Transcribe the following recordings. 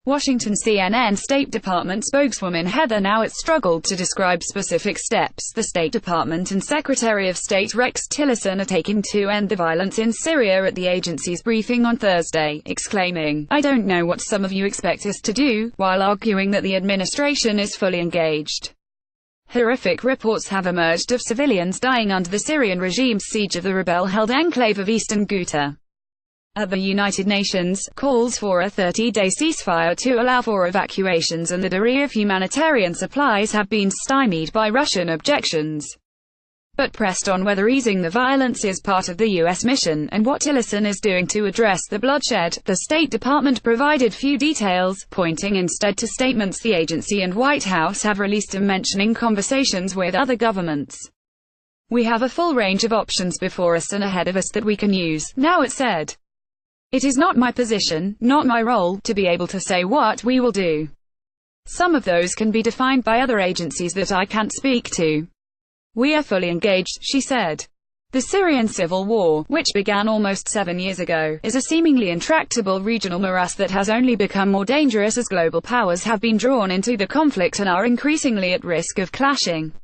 Washington CNN State Department spokeswoman Heather Nauert struggled to describe specific steps the State Department and Secretary of State Rex Tillerson are taking to end the violence in Syria at the agency's briefing on Thursday, exclaiming, "I don't know what some of you expect us to do," while arguing that the administration is fully engaged. Horrific reports have emerged of civilians dying under the Syrian regime's siege of the rebel-held enclave of eastern Ghouta. At the United Nations, calls for a 30-day ceasefire to allow for evacuations and the delivery of humanitarian supplies have been stymied by Russian objections. But pressed on whether easing the violence is part of the U.S. mission, and what Tillerson is doing to address the bloodshed, the State Department provided few details, pointing instead to statements the agency and White House have released mentioning conversations with other governments. "We have a full range of options before us and ahead of us that we can use," Nauert said. "It is not my position, not my role, to be able to say what we will do. Some of those can be defined by other agencies that I can't speak to. We are fully engaged," she said. The Syrian civil war, which began almost 7 years ago, is a seemingly intractable regional morass that has only become more dangerous as global powers have been drawn into the conflict and are increasingly at risk of clashing.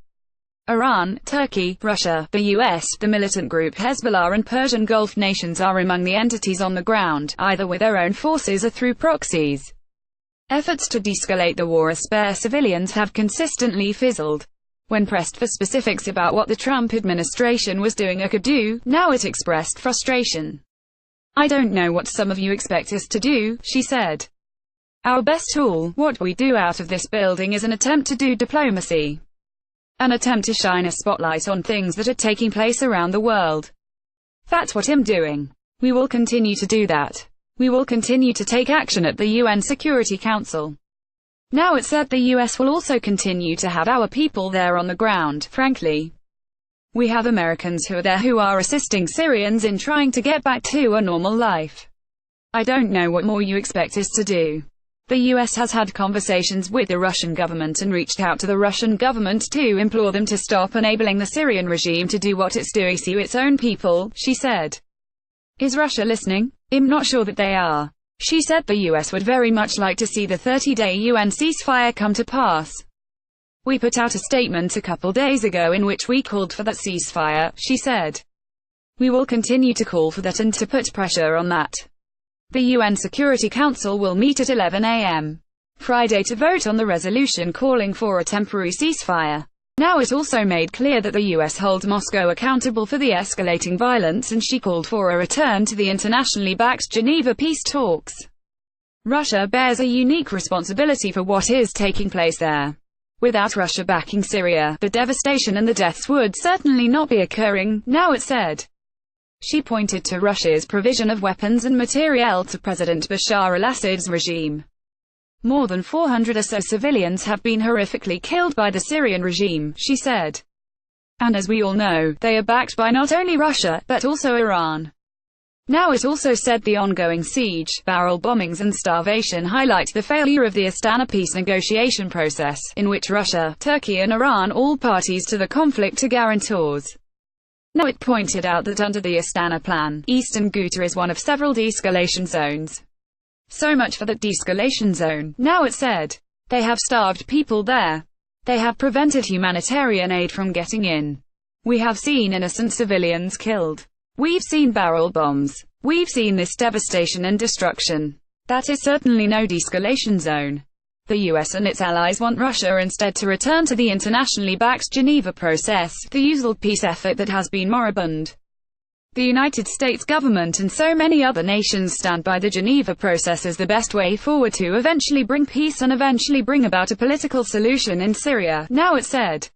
Iran, Turkey, Russia, the US, the militant group Hezbollah and Persian Gulf nations are among the entities on the ground, either with their own forces or through proxies. Efforts to de-escalate the war or spare civilians have consistently fizzled. When pressed for specifics about what the Trump administration was doing or could do, Nauert expressed frustration. "I don't know what some of you expect us to do," she said. "Our best tool, what we do out of this building, is an attempt to do diplomacy. An attempt to shine a spotlight on things that are taking place around the world. That's what I'm doing. We will continue to do that. We will continue to take action at the UN Security Council." Nauert said the US will also continue to have our people there on the ground. "Frankly, we have Americans who are there who are assisting Syrians in trying to get back to a normal life. I don't know what more you expect us to do." The US has had conversations with the Russian government and reached out to the Russian government to implore them to stop enabling the Syrian regime to do what it's doing to its own people, she said. "Is Russia listening? I'm not sure that they are." She said the US would very much like to see the 30-day UN ceasefire come to pass. "We put out a statement a couple days ago in which we called for that ceasefire," she said. "We will continue to call for that and to put pressure on that." The UN Security Council will meet at 11 a.m. Friday to vote on the resolution calling for a temporary ceasefire. Now it also made clear that the US holds Moscow accountable for the escalating violence, and she called for a return to the internationally backed Geneva peace talks. Russia bears a unique responsibility for what is taking place there. Without Russia backing Syria, the devastation and the deaths would certainly not be occurring, Nauert said. She pointed to Russia's provision of weapons and materiel to President Bashar al-Assad's regime. More than 400 or so civilians have been horrifically killed by the Syrian regime, she said. And as we all know, they are backed by not only Russia, but also Iran. Nauert also said the ongoing siege, barrel bombings and starvation highlight the failure of the Astana peace negotiation process, in which Russia, Turkey and Iran, all parties to the conflict, are guarantors. Nauert pointed out that under the Astana plan, eastern Ghouta is one of several de-escalation zones. "So much for that de-escalation zone," Nauert said. "They have starved people there. They have prevented humanitarian aid from getting in. We have seen innocent civilians killed. We've seen barrel bombs. We've seen this devastation and destruction. That is certainly no de-escalation zone." The US and its allies want Russia instead to return to the internationally backed Geneva process, the usual peace effort that has been moribund. The United States government and so many other nations stand by the Geneva process as the best way forward to eventually bring peace and eventually bring about a political solution in Syria, Nauert said.